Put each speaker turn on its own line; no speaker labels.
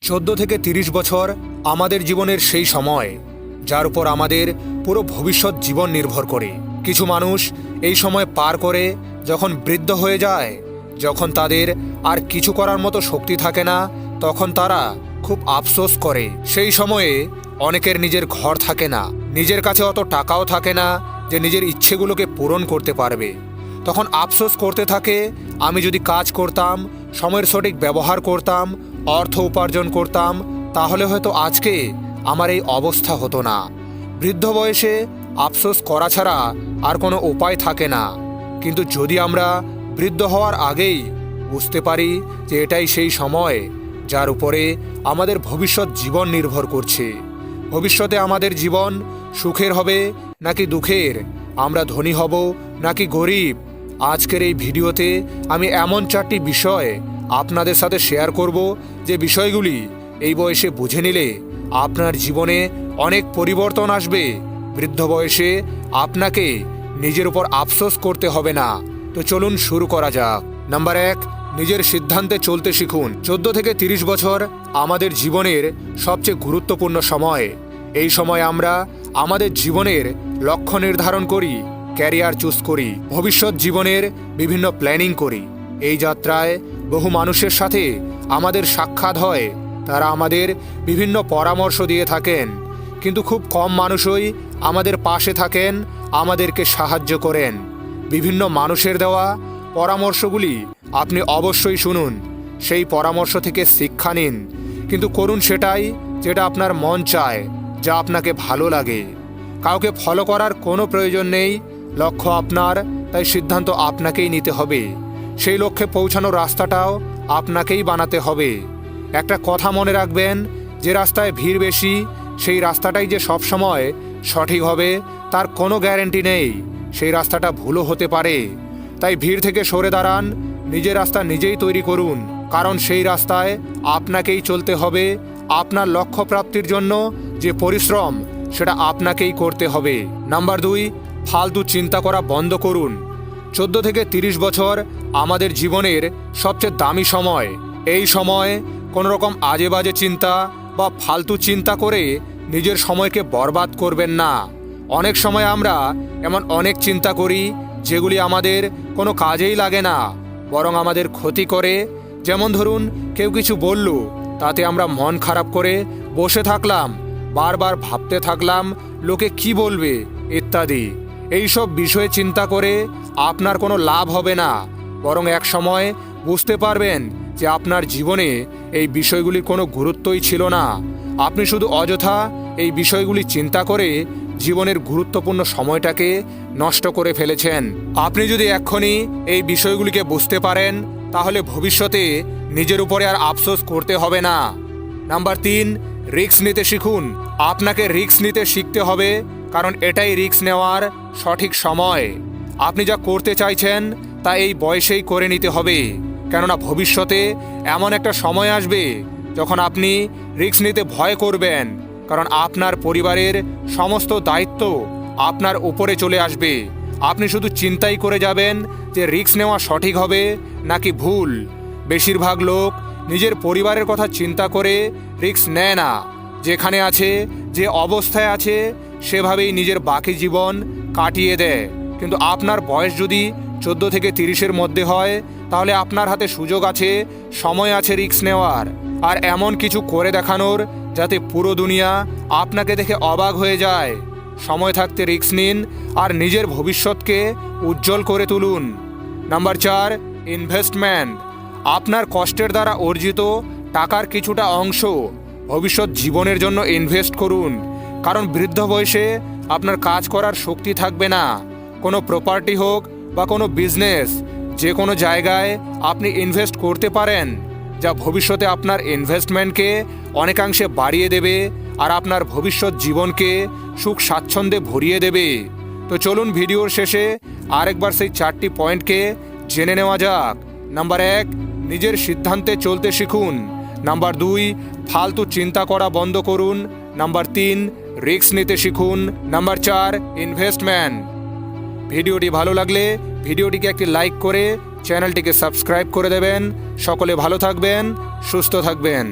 14 থেকে 30 বছর আমাদের জীবনের সেই সময় যার উপর আমাদের পুরো ভবিষ্যৎ জীবন নির্ভর করে। কিছু মানুষ এই সময় পার করে যখন বৃদ্ধ হয়ে যায়, যখন তাদের আর কিছু করার মতো শক্তি থাকে না, তখন তারা খুব আফসোস করে। সেই সময়ে অনেকের নিজের ঘর থাকে না, নিজের কাছে অত টাকাও থাকে না যে নিজের ইচ্ছেগুলোকে পূরণ করতে পারবে। তখন আফসোস করতে থাকে, আমি যদি কাজ করতাম, সময়ের সঠিক ব্যবহার করতাম, অর্থ উপার্জন করতাম, তাহলে হয়তো আজকে আমার এই অবস্থা হতো না। বৃদ্ধ বয়সে আফসোস করা ছাড়া আর কোনো উপায় থাকে না। কিন্তু যদি আমরা বৃদ্ধ হওয়ার আগেই বুঝতে পারি যে এটাই সেই সময় যার উপরে আমাদের ভবিষ্যৎ জীবন নির্ভর করছে, ভবিষ্যতে আমাদের জীবন সুখের হবে নাকি দুঃখের, আমরা ধনী হব নাকি গরিব, আজকের এই ভিডিওতে আমি এমন 4টি বিষয় আপনাদের সাথে শেয়ার করব যে বিষয়গুলি এই বয়সে বুঝে নিলে আপনার জীবনে অনেক পরিবর্তন আসবে। বৃদ্ধ বয়সে আপনাকে নিজের উপর আফসোস করতে হবে না। তো চলুন শুরু করা যাক। নাম্বার 1, নিজের সিদ্ধান্তে চলতে শিখুন। 14 থেকে 30 বছর আমাদের জীবনের সবচেয়ে গুরুত্বপূর্ণ সময়। এই সময় আমরা আমাদের জীবনের লক্ষ্য নির্ধারণ করি, ক্যারিয়ার চুজ করি, ভবিষ্যৎ জীবনের বিভিন্ন প্ল্যানিং করি। এই যাত্রায় বহু মানুষের সাথে আমাদের সাক্ষাৎ হয়, তারা আমাদের বিভিন্ন পরামর্শ দিয়ে থাকেন, কিন্তু খুব কম মানুষই আমাদের পাশে থাকেন, আমাদেরকে সাহায্য করেন। বিভিন্ন মানুষের দেওয়া পরামর্শগুলি আপনি অবশ্যই শুনুন, সেই পরামর্শ থেকে শিক্ষা নিন, কিন্তু করুন সেটাই যেটা আপনার মন চায়, যা আপনাকে ভালো লাগে। কাউকে ফলো করার কোনো প্রয়োজন নেই, লক্ষ্য আপনার, তাই সিদ্ধান্ত আপনাকেই নিতে হবে। সেই লক্ষ্যে পৌঁছানোর রাস্তাটাও আপনাকেই বানাতে হবে। একটা কথা মনে রাখবেন, যে রাস্তায় ভিড় বেশি সেই রাস্তাটাই যে সবসময় সঠিক হবে তার কোনো গ্যারান্টি নেই, সেই রাস্তাটা ভুলও হতে পারে। তাই ভিড় থেকে সরে দাঁড়ান, নিজের রাস্তা নিজেই তৈরি করুন, কারণ সেই রাস্তায় আপনাকেই চলতে হবে। আপনার লক্ষ্য প্রাপ্তির জন্য যে পরিশ্রম সেটা আপনাকেই করতে হবে। নাম্বার 2, ফালতু চিন্তা করা বন্ধ করুন। 14 থেকে 30 বছর আমাদের জীবনের সবচেয়ে দামি সময়। এই সময় কোনো রকম আজে বাজে চিন্তা বা ফালতু চিন্তা করে নিজের সময়কে বরবাদ করবেন না। অনেক সময় আমরা এমন অনেক চিন্তা করি যেগুলি আমাদের কোনো কাজেই লাগে না, বরং আমাদের ক্ষতি করে। যেমন ধরুন, কেউ কিছু বলল, তাতে আমরা মন খারাপ করে বসে থাকলাম, বারবার ভাবতে থাকলাম লোকে কি বলবে ইত্যাদি। এইসব বিষয়ে চিন্তা করে আপনার কোনো লাভ হবে না, বরং এক সময় বুঝতে পারবেন যে আপনার জীবনে এই বিষয়গুলির কোনো গুরুত্বই ছিল না। আপনি শুধু অযথা এই বিষয়গুলি চিন্তা করে জীবনের গুরুত্বপূর্ণ সময়টাকে নষ্ট করে ফেলেছেন। আপনি যদি এক্ষুনি এই বিষয়গুলিকে বুঝতে পারেন, তাহলে ভবিষ্যতে নিজের উপরে আর আফসোস করতে হবে না। নাম্বার 3, রিস্ক নিতে শিখুন। আপনাকে রিস্ক নিতে শিখতে হবে, কারণ এটাই রিস্ক নেওয়ার সঠিক সময়। আপনি যা করতে চাইছেন তা এই বয়সেই করে নিতে হবে, কেননা ভবিষ্যতে এমন একটা সময় আসবে যখন আপনি রিস্ক নিতে ভয় করবেন, কারণ আপনার পরিবারের সমস্ত দায়িত্ব আপনার উপরে চলে আসবে। আপনি শুধু চিন্তাই করে যাবেন যে রিস্ক নেওয়া সঠিক হবে নাকি ভুল। বেশিরভাগ লোক নিজের পরিবারের কথা চিন্তা করে রিস্ক নেয় না, যেখানে আছে, যে অবস্থায় আছে সেভাবেই নিজের বাকি জীবন কাটিয়ে দেয়। কিন্তু আপনার বয়স যদি 14 থেকে 30-এর মধ্যে হয়, তাহলে আপনার হাতে সুযোগ আছে, সময় আছে রিস্ক নেওয়ার, আর এমন কিছু করে দেখানোর যাতে পুরো দুনিয়া আপনাকে দেখে অবাক হয়ে যায়। সময় থাকতে রিস্ক নিন আর নিজের ভবিষ্যৎকে উজ্জ্বল করে তুলুন। Number 4, investment. আপনার কষ্টের দ্বারা অর্জিত টাকার কিছুটা অংশ ভবিষ্যৎ জীবনের জন্য ইনভেস্ট করুন, কারণ বৃদ্ধ বয়সে আপনার কাজ করার শক্তি থাকবে না। কোনো প্রপার্টি হোক বা কোনো বিজনেস, যে কোনো জায়গায় আপনি ইনভেস্ট করতে পারেন, যা ভবিষ্যতে আপনার ইনভেস্টমেন্টকে অনেকাংশে বাড়িয়ে দেবে আর আপনার ভবিষ্যৎ জীবনকে সুখ স্বাচ্ছন্দ্যে ভরিয়ে দেবে। তো চলুন ভিডিওর শেষে আরেকবার সেই 4টি পয়েন্টকে জেনে নেওয়া যাক। নাম্বার 1, নিজের সিদ্ধান্তে চলতে শিখুন। নাম্বার 2, ফালতু চিন্তা করা বন্ধ করুন। নাম্বার 3, রিস্ক নিতে শিখুন। Number 4, investment. ভিডিওটি ভালো লাগলে ভিডিওটিকে একটি লাইক করে চ্যানেলটিকে সাবস্ক্রাইব করে দেবেন। সকলে ভালো থাকবেন, সুস্থ থাকবেন।